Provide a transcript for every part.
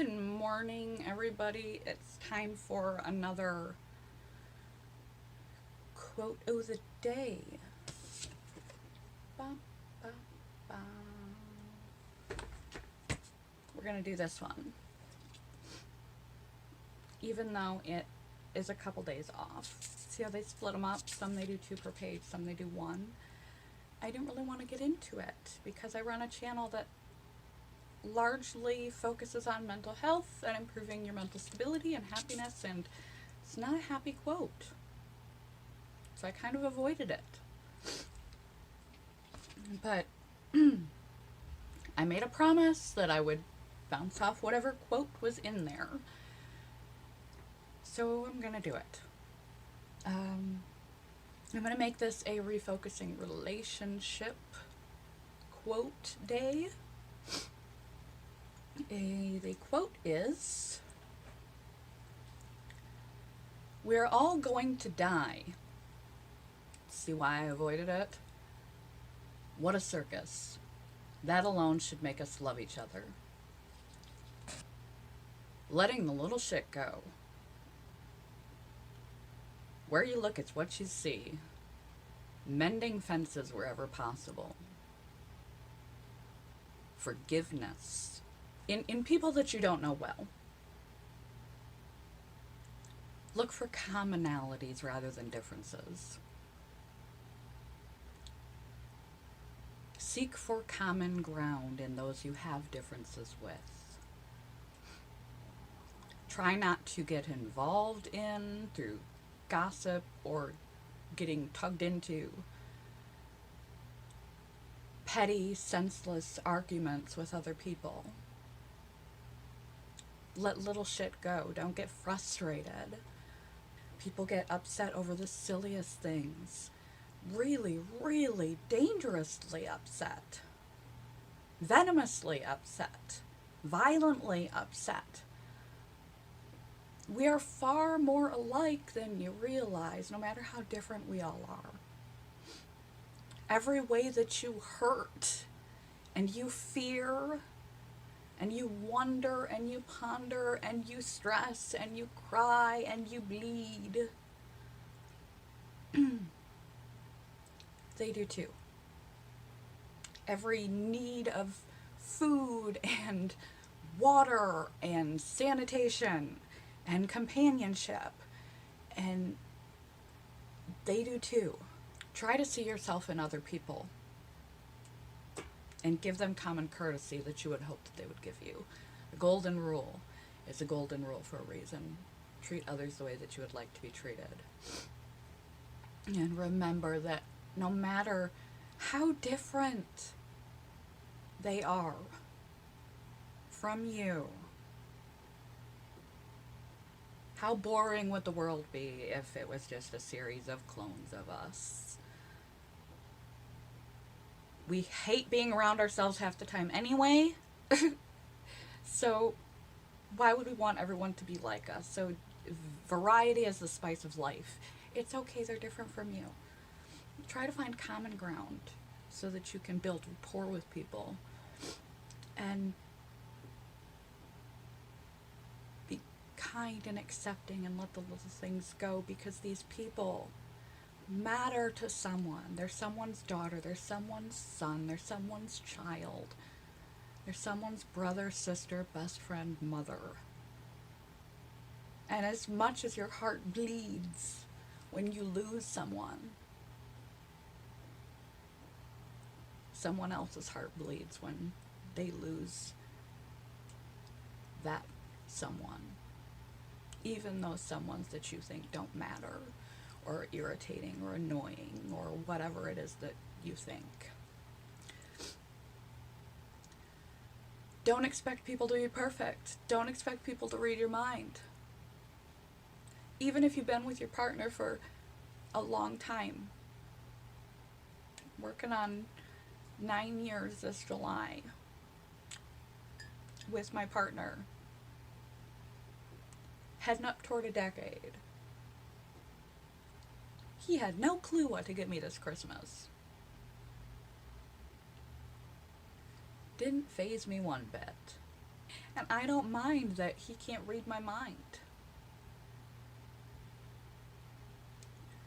Good morning, everybody. It's time for another quote of the day. Ba, ba, ba. We're going to do this one. Even though it is a couple days off. See how they split them up? Some they do 2 per page, some they do 1. I didn't really want to get into it because I run a channel that largely focuses on mental health and improving your mental stability and happiness, and it's not a happy quote. So I kind of avoided it. But I made a promise that I would bounce off whatever quote was in there. So I'm going to do it. I'm going to make this a refocusing relationship quote day. The quote is, "We're all going to die." See why I avoided it? What a circus. That alone should make us love each other. Letting the little shit go. Where you look, it's what you see. Mending fences wherever possible. Forgiveness. In people that you don't know well. Look for commonalities rather than differences. Seek for common ground in those you have differences with. Try not to get involved in through gossip or getting tugged into petty, senseless arguments with other people. Let little shit go. Don't get frustrated. People get upset over the silliest things. Really, really dangerously upset. Venomously upset. Violently upset. We are far more alike than you realize, no matter how different we all are. Every way that you hurt and you fear and you wonder and you ponder and you stress and you cry and you bleed, they do too. Every need of food and water and sanitation and companionship, and they do too. Try to see yourself in other people and give them common courtesy that you would hope that they would give you. The golden rule is a golden rule for a reason. Treat others the way that you would like to be treated. And remember that no matter how different they are from you, how boring would the world be if it was just a series of clones of us? We hate being around ourselves half the time anyway. So why would we want everyone to be like us? So variety is the spice of life. It's okay, they're different from you. Try to find common ground so that you can build rapport with people and be kind and accepting and let the little things go, because these people matter to someone. They're someone's daughter, they're someone's son, they're someone's child, they're someone's brother, sister, best friend, mother. And as much as your heart bleeds when you lose someone, someone else's heart bleeds when they lose that someone. Even those someones that you think don't matter, or irritating or annoying or whatever it is that you think. Don't expect people to be perfect. Don't expect people to read your mind. Even if you've been with your partner for a long time, working on 9 years this July with my partner, heading up toward a decade. He had no clue what to get me this Christmas. Didn't faze me one bit. And I don't mind that he can't read my mind.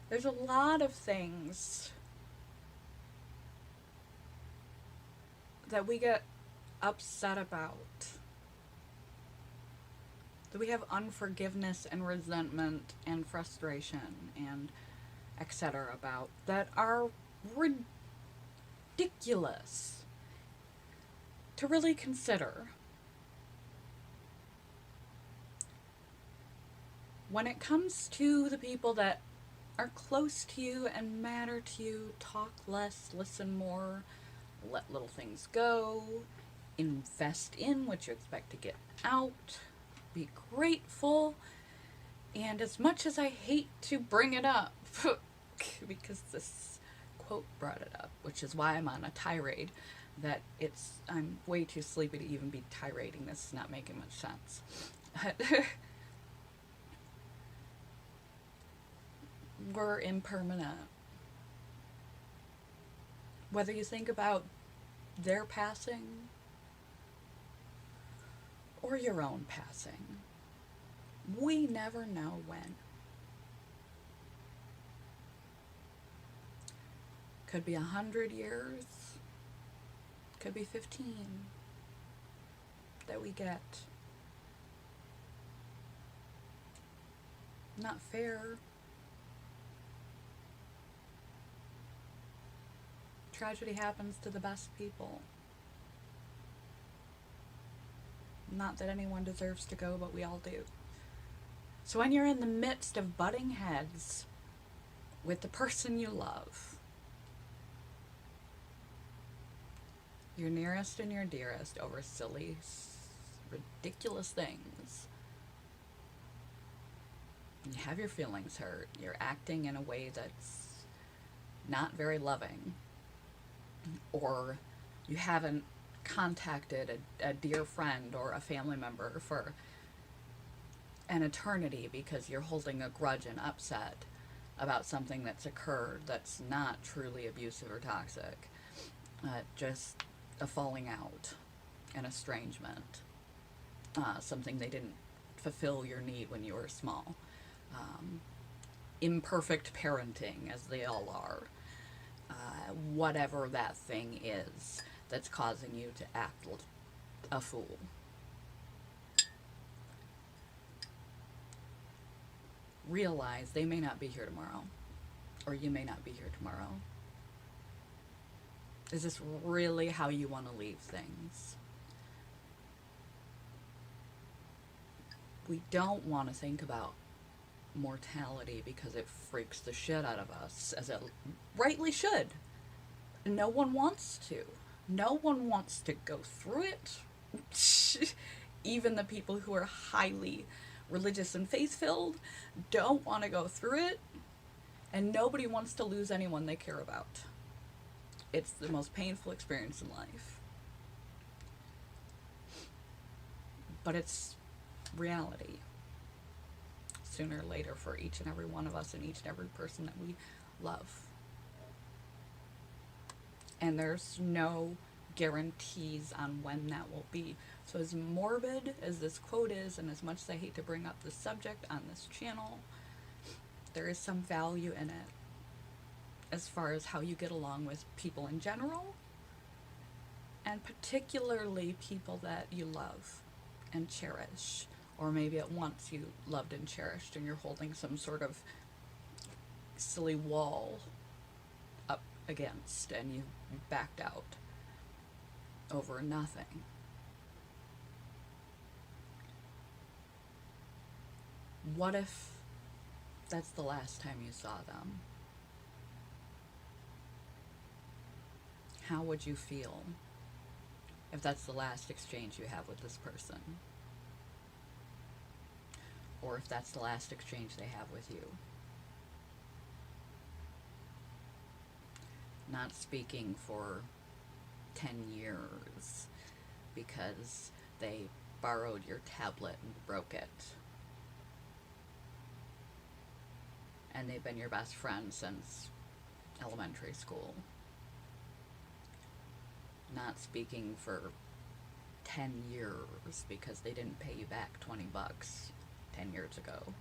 There's a lot of things that we get upset about, that we have unforgiveness and resentment and frustration and etc. about, that are ridiculous to really consider. When it comes to the people that are close to you and matter to you, talk less, listen more, let little things go, invest in what you expect to get out, be grateful, and as much as I hate to bring it up, because this quote brought it up, which is why I'm on a tirade, that I'm way too sleepy to even be tirading. This is not making much sense. We're impermanent. Whether you think about their passing or your own passing, we never know when. Could be 100 years, could be 15 that we get. Not fair. Tragedy happens to the best people. Not that anyone deserves to go, but we all do. So when you're in the midst of butting heads with the person you love, your nearest and your dearest, over silly, ridiculous things, you have your feelings hurt, you're acting in a way that's not very loving, or you haven't contacted a dear friend or a family member for an eternity because you're holding a grudge and upset about something that's occurred that's not truly abusive or toxic, just a falling out, an estrangement, something they didn't fulfill your need when you were small, imperfect parenting, as they all are, whatever that thing is that's causing you to act a fool. Realize they may not be here tomorrow, or you may not be here tomorrow. Is this really how you want to leave things? We don't want to think about mortality because it freaks the shit out of us, as it rightly should. No one wants to. No one wants to go through it. Even the people who are highly religious and faith-filled don't want to go through it, and nobody wants to lose anyone they care about. It's the most painful experience in life. But it's reality. Sooner or later, for each and every one of us and each and every person that we love. And there's no guarantees on when that will be. So as morbid as this quote is, and as much as I hate to bring up the subject on this channel, there is some value in it as far as how you get along with people in general, and particularly people that you love and cherish, or maybe at once you loved and cherished and you're holding some sort of silly wall up against and you backed out over nothing. What if that's the last time you saw them? How would you feel if that's the last exchange you have with this person? Or if that's the last exchange they have with you? Not speaking for 10 years because they borrowed your tablet and broke it. And they've been your best friend since elementary school. Not speaking for 10 years because they didn't pay you back 20 bucks 10 years ago.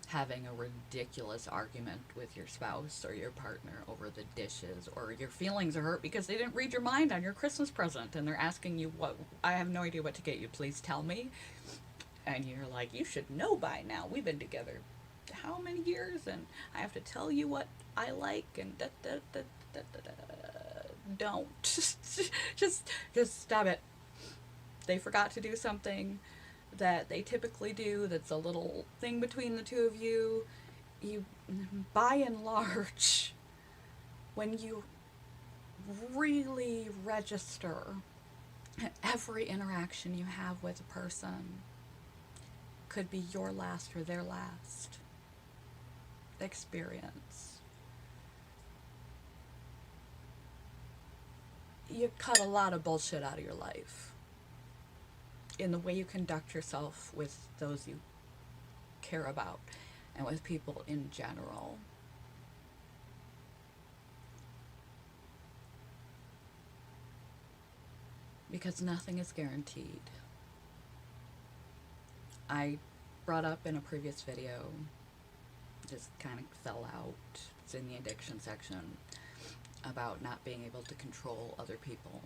Having a ridiculous argument with your spouse or your partner over the dishes, or your feelings are hurt because they didn't read your mind on your Christmas present and they're asking you, what, I have no idea what to get you, please tell me. And you're like, you should know by now, we've been together how many years and I have to tell you what I like and da da da da da da. Don't. just stop it. They forgot to do something that they typically do, that's a little thing between the two of you. You, by and large, when you really register every interaction you have with a person could be your last or their last experience, you cut a lot of bullshit out of your life in the way you conduct yourself with those you care about and with people in general. Because nothing is guaranteed. I brought up in a previous video, just kind of fell out, it's in the addiction section, about not being able to control other people.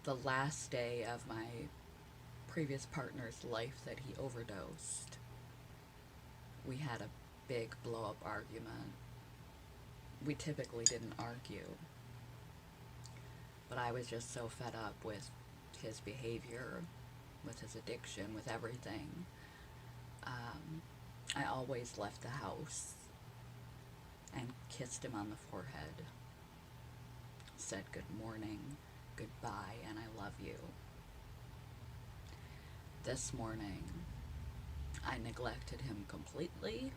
The last day of my previous partner's life that he overdosed, we had a big blow-up argument. We typically didn't argue, but I was just so fed up with his behavior, with his addiction, with everything. I always left the house and kissed him on the forehead, said good morning, goodbye, and I love you. This morning, I neglected him completely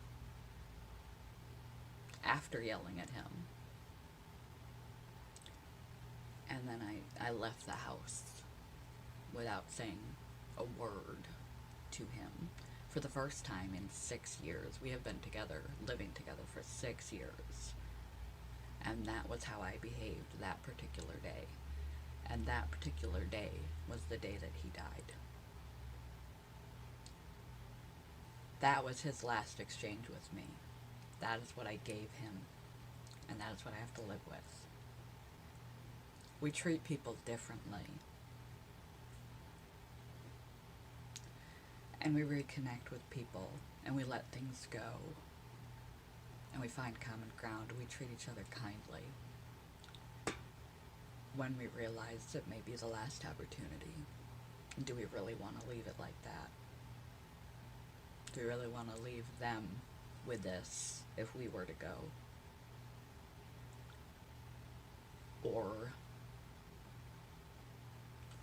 after yelling at him. And then I left the house without saying a word to him. For the first time in 6 years. We have been together, living together for 6 years. And that was how I behaved that particular day. And that particular day was the day that he died. That was his last exchange with me. That is what I gave him. And that is what I have to live with. We treat people differently. And we reconnect with people, and we let things go, and we find common ground, and we treat each other kindly when we realize it may be the last opportunity. Do we really want to leave it like that? Do we really want to leave them with this if we were to go? Or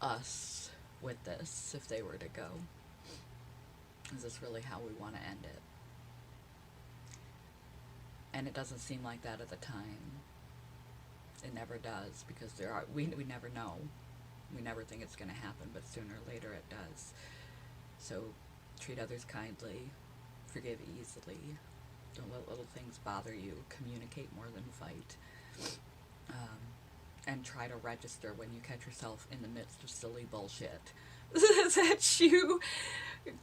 us with this if they were to go? Is this really how we want to end it? And it doesn't seem like that at the time. It never does, because we never know. We never think it's going to happen, but sooner or later it does. So treat others kindly, forgive easily, don't let little things bother you, communicate more than fight, and try to register when you catch yourself in the midst of silly bullshit. That you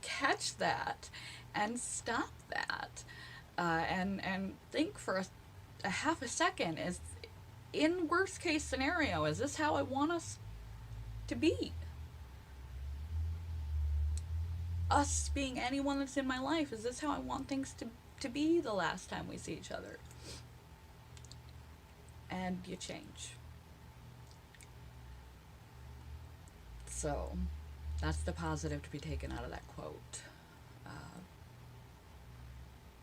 catch that and stop that, and think for a half a second, is, in worst case scenario, is this how I want us to be? Us being anyone that's in my life, is this how I want things to be the last time we see each other? And you change. So that's the positive to be taken out of that quote.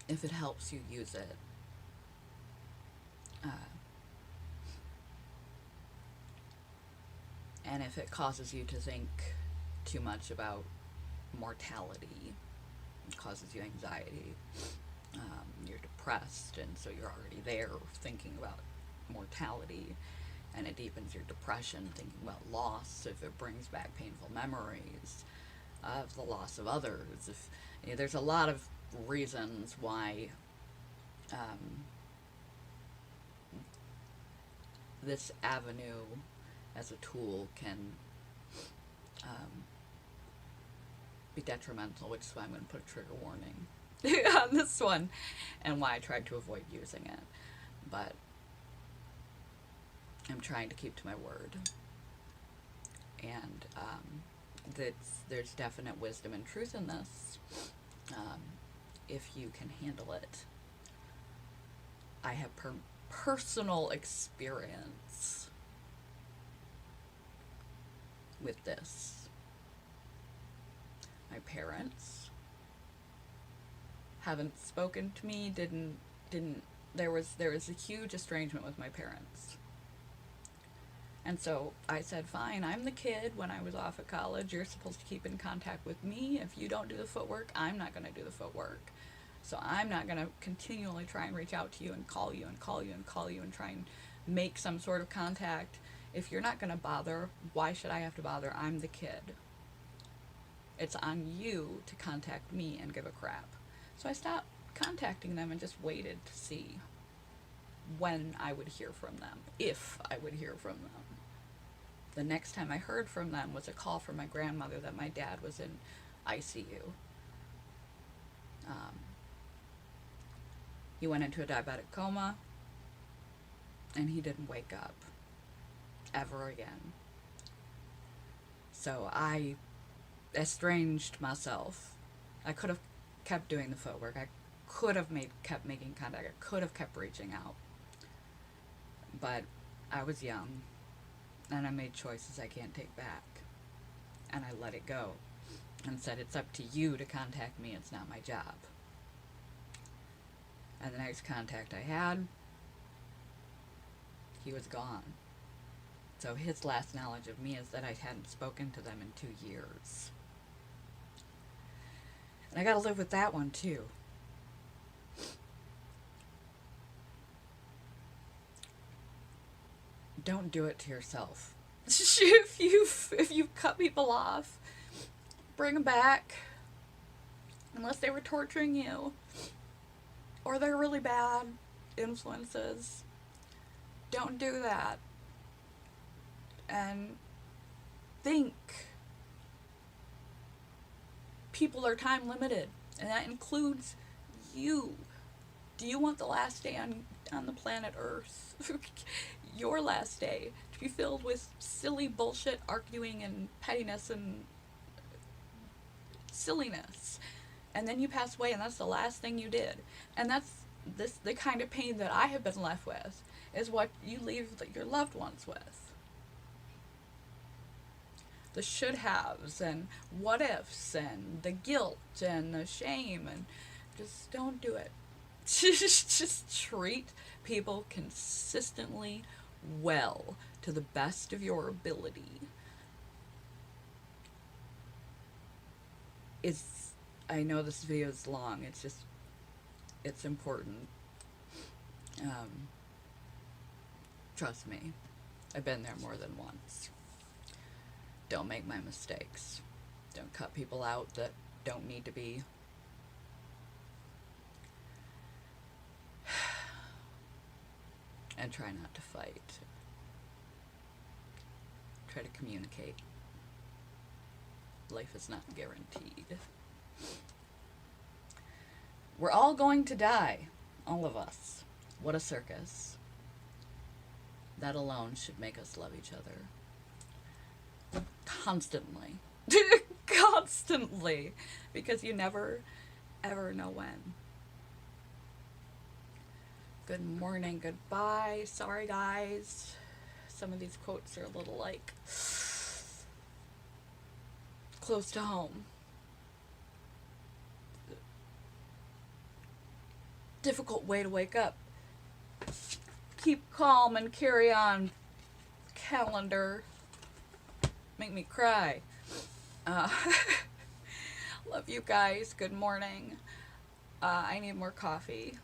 If it helps you, use it. And if it causes you to think too much about mortality, it causes you anxiety, you're depressed, and so you're already there thinking about mortality, and it deepens your depression, thinking about loss, if it brings back painful memories of the loss of others. If there's a lot of reasons why this avenue as a tool can be detrimental, which is why I'm going to put a trigger warning on this one, and why I tried to avoid using it. But I'm trying to keep to my word. And there's definite wisdom and truth in this, if you can handle it. I have personal experience with this. My parents haven't spoken to me, didn't there was a huge estrangement with my parents. And so I said, fine, I'm the kid when I was off at college. You're supposed to keep in contact with me. If you don't do the footwork, I'm not going to do the footwork. So I'm not going to continually try and reach out to you and call you and call you and call you and try and make some sort of contact. If you're not going to bother, why should I have to bother? I'm the kid. It's on you to contact me and give a crap. So I stopped contacting them and just waited to see when I would hear from them, if I would hear from them. The next time I heard from them was a call from my grandmother that my dad was in ICU. He went into a diabetic coma, and he didn't wake up ever again. So I estranged myself. I could have kept doing the footwork. I could have kept making contact. I could have kept reaching out. But I was young, and I made choices I can't take back. And I let it go and said, it's up to you to contact me. It's not my job. And the next contact I had, he was gone. So his last knowledge of me is that I hadn't spoken to them in 2 years. And I gotta live with that one too. Don't do it to yourself. if you cut people off, bring them back. Unless they were torturing you, or they're really bad influences. Don't do that. And think. People are time limited, and that includes you. Do you want the last day on the planet Earth, your last day, to be filled with silly bullshit, arguing, and pettiness, and silliness? And then you pass away, and that's the last thing you did. And that's the kind of pain that I have been left with, is what you leave your loved ones with. The should-haves, and what-ifs, and the guilt, and the shame, and just don't do it. Just treat people consistently well, to the best of your ability. I know this video is long, it's important. Trust me, I've been there more than once. Don't make my mistakes. Don't cut people out that don't need to be. And try not to fight. Try to communicate. Life is not guaranteed. We're all going to die. All of us. What a circus. That alone should make us love each other. Constantly. Constantly. Because you never, ever know when. Good morning, goodbye. Sorry, guys. Some of these quotes are a little, like, close to home. Difficult way to wake up. Keep calm and carry on. Calendar. Make me cry. Love you guys. Good morning. I need more coffee.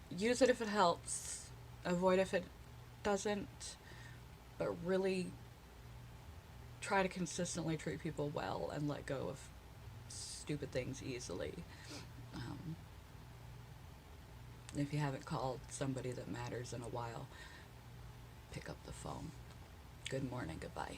Use it if it helps. Avoid if it doesn't. But really try to consistently treat people well and let go of stupid things easily. If you haven't called somebody that matters in a while, pick up the phone. Good morning, goodbye.